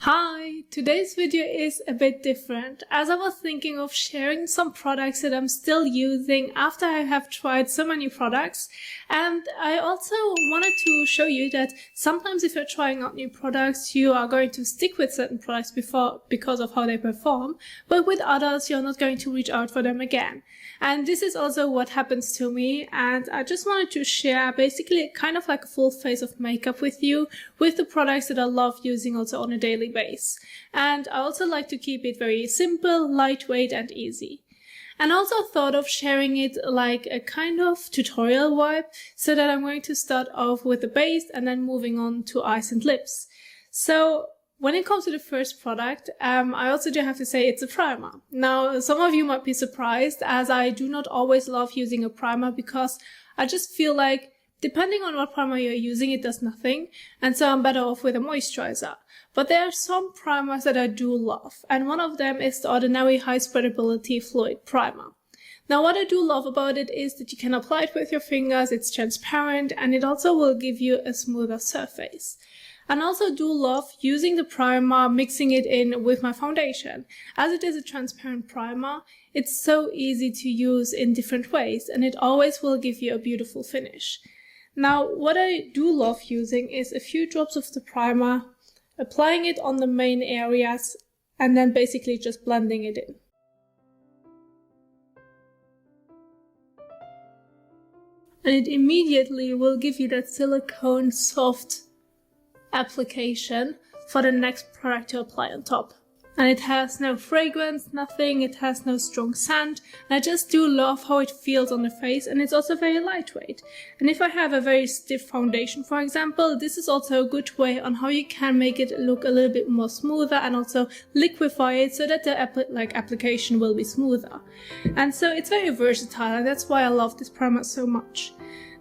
Hi! Today's video is a bit different, as I was thinking of sharing some products that I'm still using after I have tried so many products, and I also wanted to show you that sometimes if you're trying out new products, you are going to stick with certain products because of how they perform, but with others you're not going to reach out for them again. And this is also what happens to me, and I just wanted to share basically kind of like a full face of makeup with you, with the products that I love using also on a daily basis. And I also like to keep it very simple, lightweight and easy. And also thought of sharing it like a kind of tutorial vibe, so that I'm going to start off with the base and then moving on to eyes and lips. So when it comes to the first product, I also do have to say it's a primer. Now, some of you might be surprised, as I do not always love using a primer because I just feel like depending on what primer you're using, it does nothing, and so I'm better off with a moisturizer. But there are some primers that I do love, and one of them is the Ordinary High Spreadability Fluid Primer. Now, what I do love about it is that you can apply it with your fingers, it's transparent, and it also will give you a smoother surface. And also do love using the primer, mixing it in with my foundation. As it is a transparent primer, it's so easy to use in different ways, and it always will give you a beautiful finish. Now, what I do love using is a few drops of the primer, applying it on the main areas, and then basically just blending it in. And it immediately will give you that silicone soft application for the next product to apply on top. And it has no fragrance, nothing, it has no strong scent, and I just do love how it feels on the face, and it's also very lightweight. And if I have a very stiff foundation, for example, this is also a good way on how you can make it look a little bit more smoother and also liquefy it so that the application will be smoother. And so it's very versatile, and that's why I love this primer so much.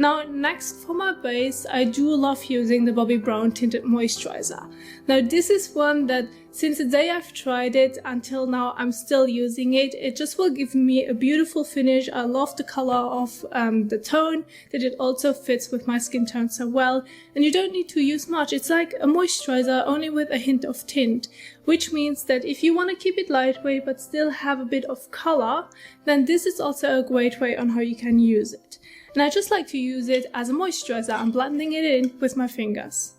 Now, next for my base, I do love using the Bobbi Brown Tinted Moisturizer. Now, this is one that since the day I've tried it until now, I'm still using it. It just will give me a beautiful finish. I love the color of the tone, that it also fits with my skin tone so well. And you don't need to use much. It's like a moisturizer only with a hint of tint, which means that if you want to keep it lightweight but still have a bit of color, then this is also a great way on how you can use it. And I just like to use it as a moisturizer. I'm blending it in with my fingers.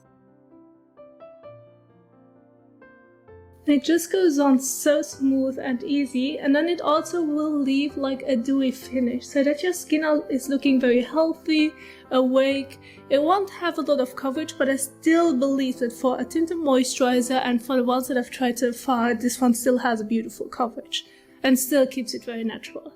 And it just goes on so smooth and easy, and then it also will leave like a dewy finish, so that your skin is looking very healthy, awake. It won't have a lot of coverage, but I still believe that for a tinted moisturizer and for the ones that I've tried so far, this one still has a beautiful coverage and still keeps it very natural.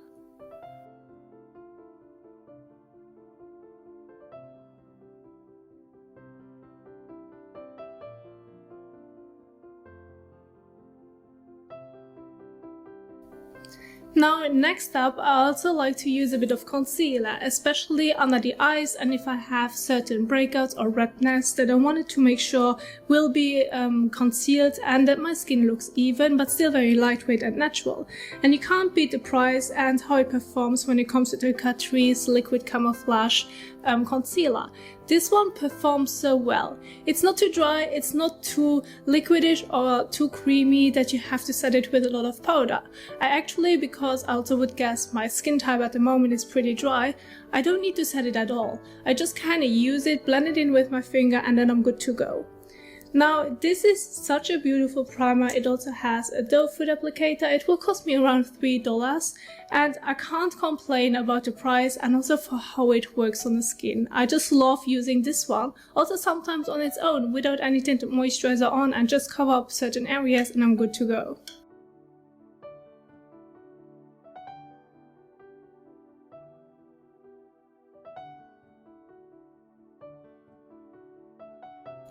Now, next up, I also like to use a bit of concealer, especially under the eyes, and if I have certain breakouts or redness that I wanted to make sure will be concealed and that my skin looks even but still very lightweight and natural. And you can't beat the price and how it performs when it comes to the Catrice Liquid Camouflage concealer. This one performs so well. It's not too dry, it's not too liquidish or too creamy that you have to set it with a lot of powder. I actually, because I also would guess my skin type at the moment is pretty dry, I don't need to set it at all. I just kind of use it, blend it in with my finger, and then I'm good to go. Now, this is such a beautiful primer. It also has a doe foot applicator. It will cost me around $3, and I can't complain about the price and also for how it works on the skin. I just love using this one, also sometimes on its own without any tinted moisturizer on, and just cover up certain areas and I'm good to go.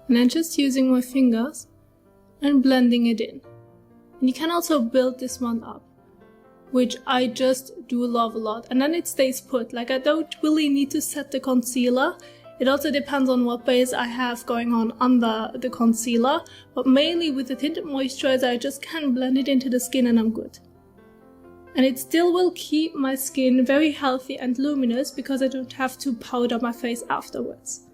And I'm just using my fingers and blending it in. And you can also build this one up, which I just do love a lot. And then it stays put. Like, I don't really need to set the concealer. It also depends on what base I have going on under the concealer. But mainly with the tinted moisturizer, I just can blend it into the skin and I'm good. And it still will keep my skin very healthy and luminous because I don't have to powder my face afterwards.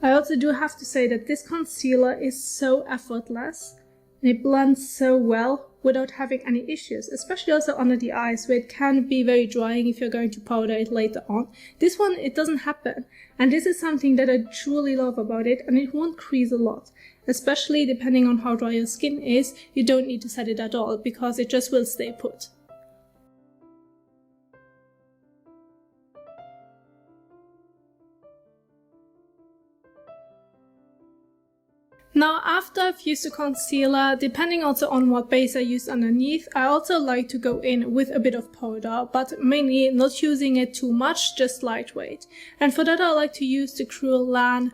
I also do have to say that this concealer is so effortless and it blends so well without having any issues, especially also under the eyes where it can be very drying if you're going to powder it later on. This one, it doesn't happen, and this is something that I truly love about it, and it won't crease a lot. Especially depending on how dry your skin is, you don't need to set it at all because it just will stay put. Now, after I've used the concealer, depending also on what base I use underneath, I also like to go in with a bit of powder, but mainly not using it too much, just lightweight. And for that I like to use the Kryolan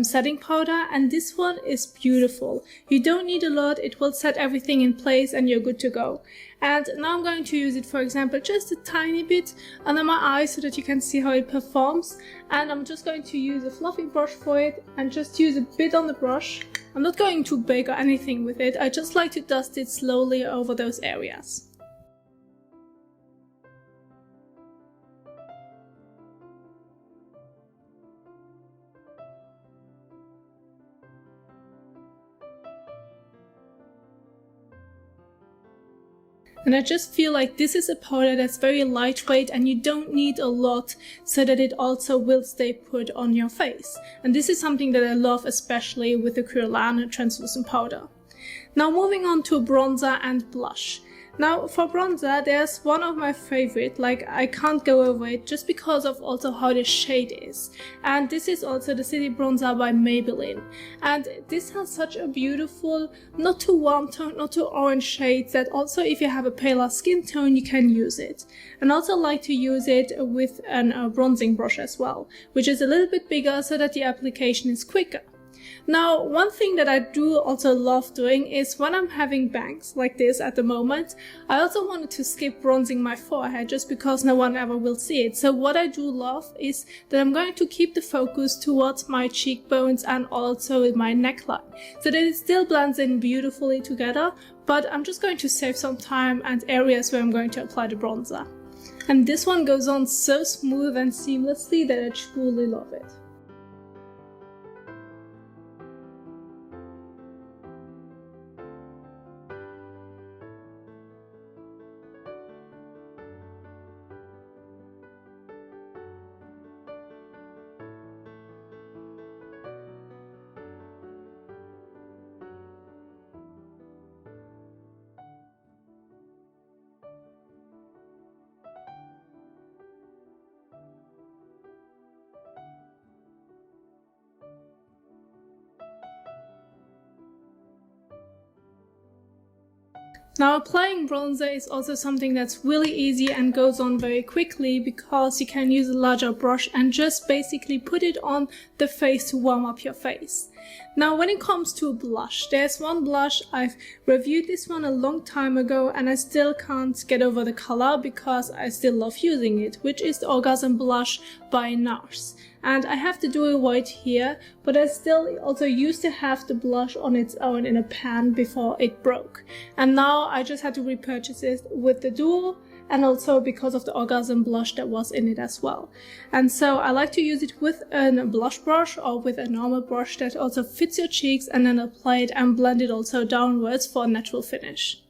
setting powder, and this one is beautiful. You don't need a lot, it will set everything in place and you're good to go. And now I'm going to use it, for example, just a tiny bit under my eyes so that you can see how it performs. And I'm just going to use a fluffy brush for it and just use a bit on the brush. I'm not going too big or anything with it, I just like to dust it slowly over those areas. And I just feel like this is a powder that's very lightweight and you don't need a lot so that it also will stay put on your face. And this is something that I love, especially with the Kryolan translucent powder. Now moving on to bronzer and blush. Now for bronzer, there's one of my favorite, like I can't go over it just because of also how the shade is. And this is also the City Bronzer by Maybelline. And this has such a beautiful, not too warm tone, not too orange shade that also if you have a paler skin tone, you can use it. And I also like to use it with a bronzing brush as well, which is a little bit bigger so that the application is quicker. Now, one thing that I do also love doing is when I'm having bangs like this at the moment, I also wanted to skip bronzing my forehead just because no one ever will see it. So what I do love is that I'm going to keep the focus towards my cheekbones and also with my neckline so that it still blends in beautifully together, but I'm just going to save some time and areas where I'm going to apply the bronzer. And this one goes on so smooth and seamlessly that I truly love it. Now applying bronzer is also something that's really easy and goes on very quickly because you can use a larger brush and just basically put it on the face to warm up your face. Now when it comes to blush, there's one blush, I've reviewed this one a long time ago and I still can't get over the color because I still love using it, which is the Orgasm Blush by NARS. And I have the dual white here, but I still also used to have the blush on its own in a pan before it broke. And now I just had to repurchase it with the dual and also because of the Orgasm blush that was in it as well. And so I like to use it with a blush brush or with a normal brush that also fits your cheeks and then apply it and blend it also downwards for a natural finish.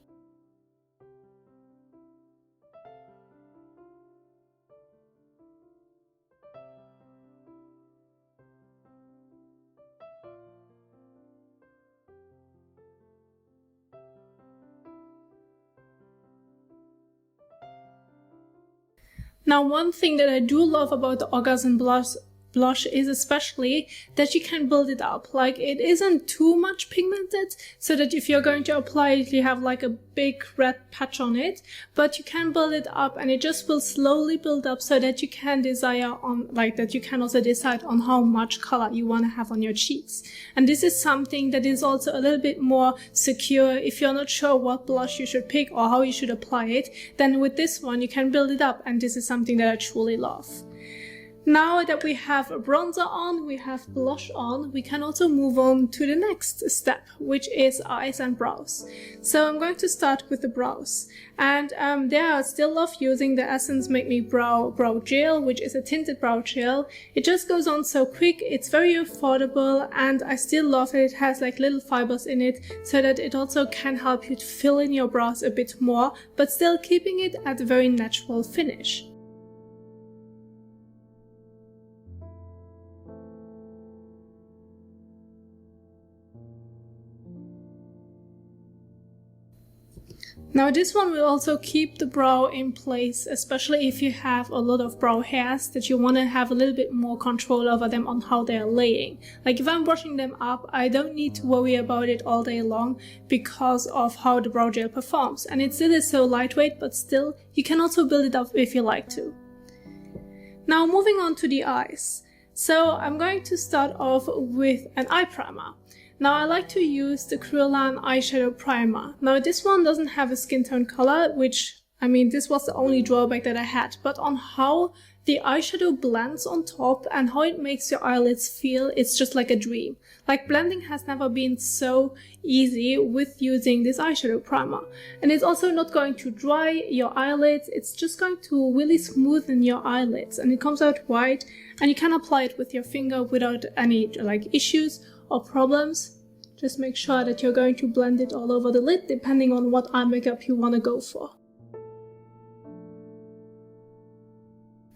Now one thing that I do love about the Orgasm blush is especially that you can build it up. Like it isn't too much pigmented so that if you're going to apply it you have like a big red patch on it, but you can build it up and it just will slowly build up so that you can you can also decide on how much color you want to have on your cheeks. And this is something that is also a little bit more secure. If you're not sure what blush you should pick or how you should apply it, then with this one you can build it up, and this is something that I truly love. Now that we have a bronzer on, we have blush on, we can also move on to the next step, which is eyes and brows. So I'm going to start with the brows. And there I still love using the Essence Make Me Brow Gel, which is a tinted brow gel. It just goes on so quick, it's very affordable, and I still love it. It has like little fibers in it, so that it also can help you to fill in your brows a bit more, but still keeping it at a very natural finish. Now this one will also keep the brow in place, especially if you have a lot of brow hairs that you want to have a little bit more control over them on how they're laying. Like if I'm brushing them up, I don't need to worry about it all day long because of how the brow gel performs. And it still is so lightweight, but still you can also build it up if you like to. Now moving on to the eyes. So I'm going to start off with an eye primer. Now I like to use the Kryolan eyeshadow primer. Now this one doesn't have a skin tone color, which, I mean, this was the only drawback that I had, but on how the eyeshadow blends on top and how it makes your eyelids feel, it's just like a dream. Like blending has never been so easy with using this eyeshadow primer. And it's also not going to dry your eyelids, it's just going to really smoothen your eyelids, and it comes out white, and you can apply it with your finger without any like issues or problems. Just make sure that you're going to blend it all over the lid depending on what eye makeup you want to go for.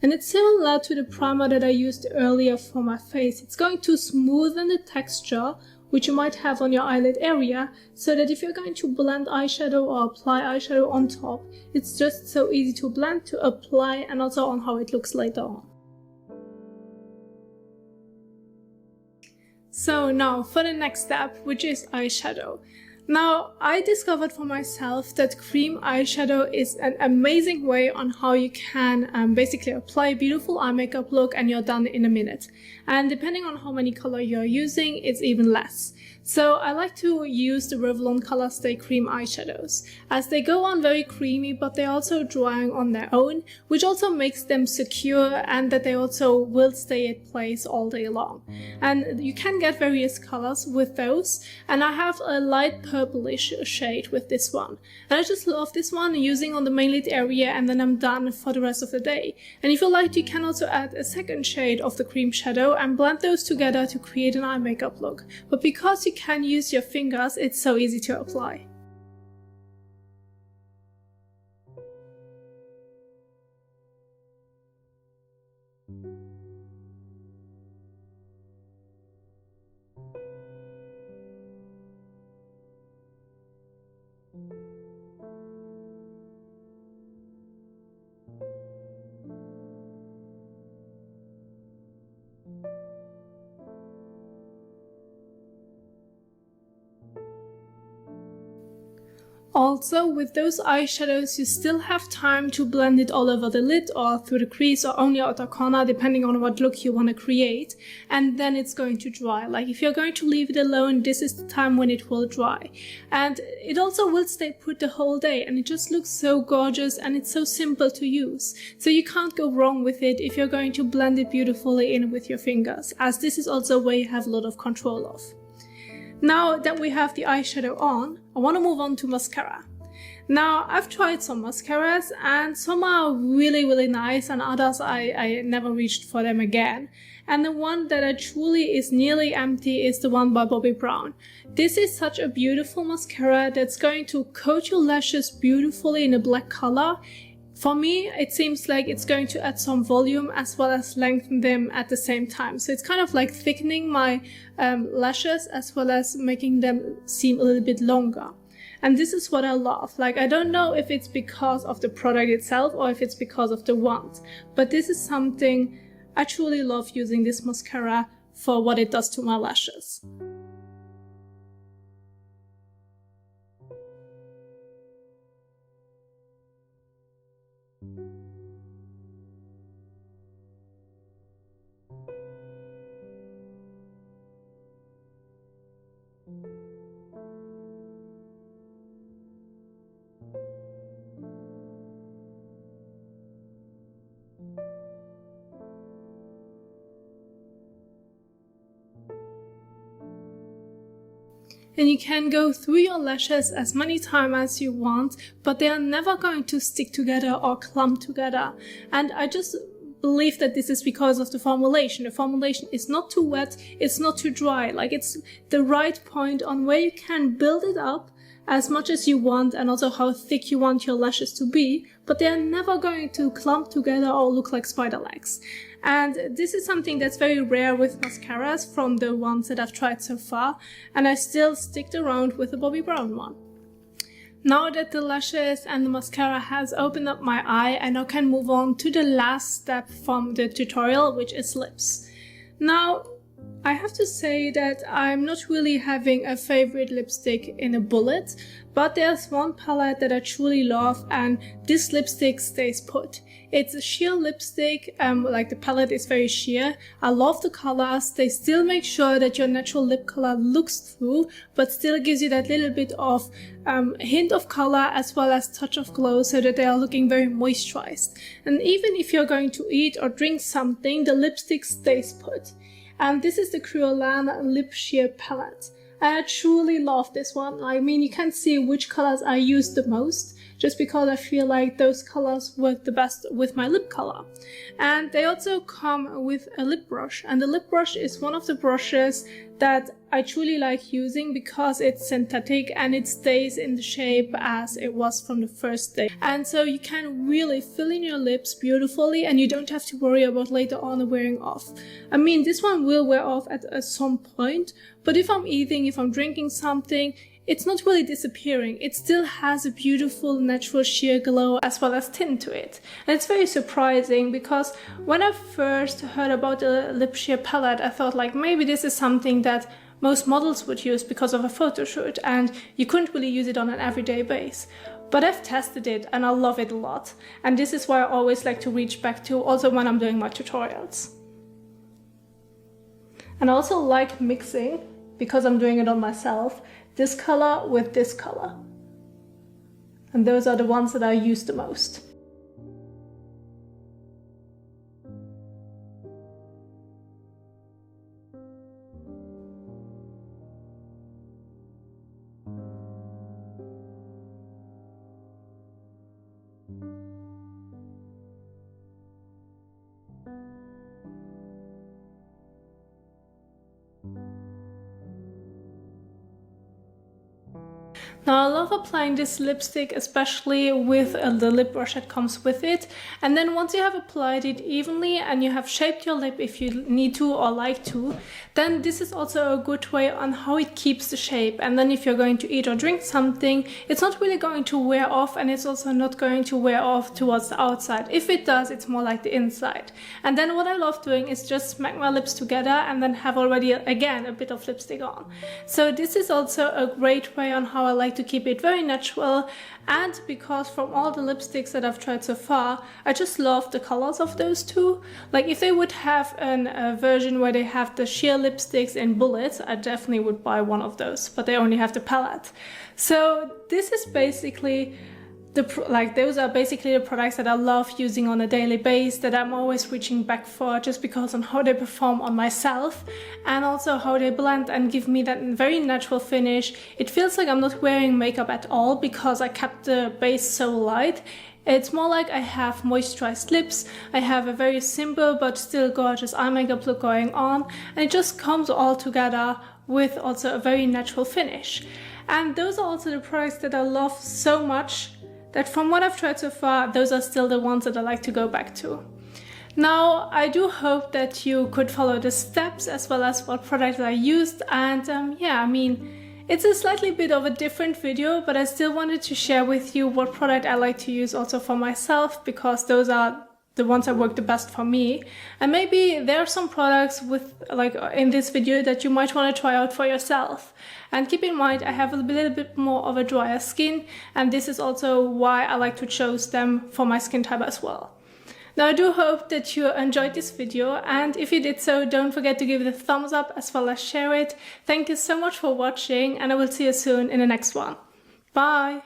And it's similar to the primer that I used earlier for my face. It's going to smoothen the texture which you might have on your eyelid area, so that if you're going to blend eyeshadow or apply eyeshadow on top, it's just so easy to blend, to apply, and also on how it looks later on. So now for the next step, which is eyeshadow. Now I discovered for myself that cream eyeshadow is an amazing way on how you can basically apply a beautiful eye makeup look, and you're done in a minute. And depending on how many color you're using, it's even less. So I like to use the Revlon Color Stay Cream eyeshadows, as they go on very creamy, but they're also drying on their own, which also makes them secure, and that they also will stay in place all day long. And you can get various colors with those, and I have a light purplish shade with this one. And I just love this one, using on the main lid area, and then I'm done for the rest of the day. And if you like, you can also add a second shade of the cream shadow and blend those together to create an eye makeup look. But because you can use your fingers, it's so easy to apply. Also, with those eyeshadows, you still have time to blend it all over the lid or through the crease or on your outer corner, depending on what look you want to create, and then it's going to dry. Like if you're going to leave it alone, this is the time when it will dry. And it also will stay put the whole day, and it just looks so gorgeous, and it's so simple to use. So you can't go wrong with it if you're going to blend it beautifully in with your fingers, as this is also where you have a lot of control of. Now that we have the eyeshadow on, I want to move on to mascara. Now, I've tried some mascaras, and some are really nice, and others I never reached for them again. And the one that I truly is nearly empty is the one by Bobbi Brown. This is such a beautiful mascara that's going to coat your lashes beautifully in a black color. For me, it seems like it's going to add some volume as well as lengthen them at the same time. So it's kind of like thickening my lashes as well as making them seem a little bit longer. And this is what I love. Like, I don't know if it's because of the product itself or if it's because of the wand, but this is something I truly love, using this mascara for what it does to my lashes. and you can go through your lashes as many times as you want, but they are never going to stick together or clump together. And I just believe that this is because of the formulation. The formulation is not too wet, it's not too dry. Like, it's the right point on where you can build it up as much as you want, and also how thick you want your lashes to be, but they are never going to clump together or look like spider legs. And this is something that's very rare with mascaras from the ones that I've tried so far, and I still stick around with the Bobbi Brown one. Now that the lashes and the mascara has opened up my eye, I now can move on to the last step from the tutorial, which is lips. Now, I have to say that I'm not really having a favorite lipstick in a bullet, but there's one palette that I truly love, and this lipstick stays put. It's a sheer lipstick, like the palette is very sheer. I love the colors. They still make sure that your natural lip color looks through, but still gives you that little bit of hint of color as well as touch of glow, so that they are looking very moisturized. And even if you're going to eat or drink something, the lipstick stays put. And this is the Kryolan Lip Sheer Palette. I truly love this one. I mean, you can see which colors I use the most, just because I feel like those colors work the best with my lip color. And they also come with a lip brush, and the lip brush is one of the brushes that I truly like using because it's synthetic and it stays in the shape as it was from the first day. And so you can really fill in your lips beautifully, and you don't have to worry about later on wearing off. I mean, this one will wear off at some point, but if I'm eating, if I'm drinking something, it's not really disappearing. It still has a beautiful natural sheer glow as well as tint to it. And it's very surprising because when I first heard about the lip sheer palette, I thought like maybe this is something that most models would use because of a photo shoot, and you couldn't really use it on an everyday base. But I've tested it and I love it a lot. And this is why I always like to reach back to, also when I'm doing my tutorials. And I also like mixing, because I'm doing it on myself, this color with this color. And those are the ones that I use the most. Now I love applying this lipstick, especially with the lip brush that comes with it. And then once you have applied it evenly and you have shaped your lip if you need to or like to, then this is also a good way on how it keeps the shape. And then if you're going to eat or drink something, it's not really going to wear off, and it's also not going to wear off towards the outside. If it does, it's more like the inside. And then what I love doing is just smack my lips together and then have already again a bit of lipstick on. So this is also a great way on how I like to keep it very natural. And because from all the lipsticks that I've tried so far, I just love the colors of those two. Like if they would have a version where they have the sheer lipsticks in bullets, I definitely would buy one of those, but they only have the palette. So this is basically those are basically the products that I love using on a daily basis, that I'm always reaching back for, just because on how they perform on myself and also how they blend and give me that very natural finish. It feels like I'm not wearing makeup at all because I kept the base so light. It's more like I have moisturized lips, I have a very simple but still gorgeous eye makeup look going on, and it just comes all together with also a very natural finish. And those are also the products that I love so much, that from what I've tried so far, those are still the ones that I like to go back to. Now, I do hope that you could follow the steps as well as what products I used, and yeah, I mean, it's a slightly bit of a different video, but I still wanted to share with you what product I like to use also for myself, because those are the ones that work the best for me. And maybe there are some products with in this video that you might want to try out for yourself. And keep in mind, I have a little bit more of a drier skin, and this is also why I like to choose them for my skin type as well. Now I do hope that you enjoyed this video, and if you did so, don't forget to give it a thumbs up as well as share it. Thank you so much for watching, and I will see you soon in the next one. Bye!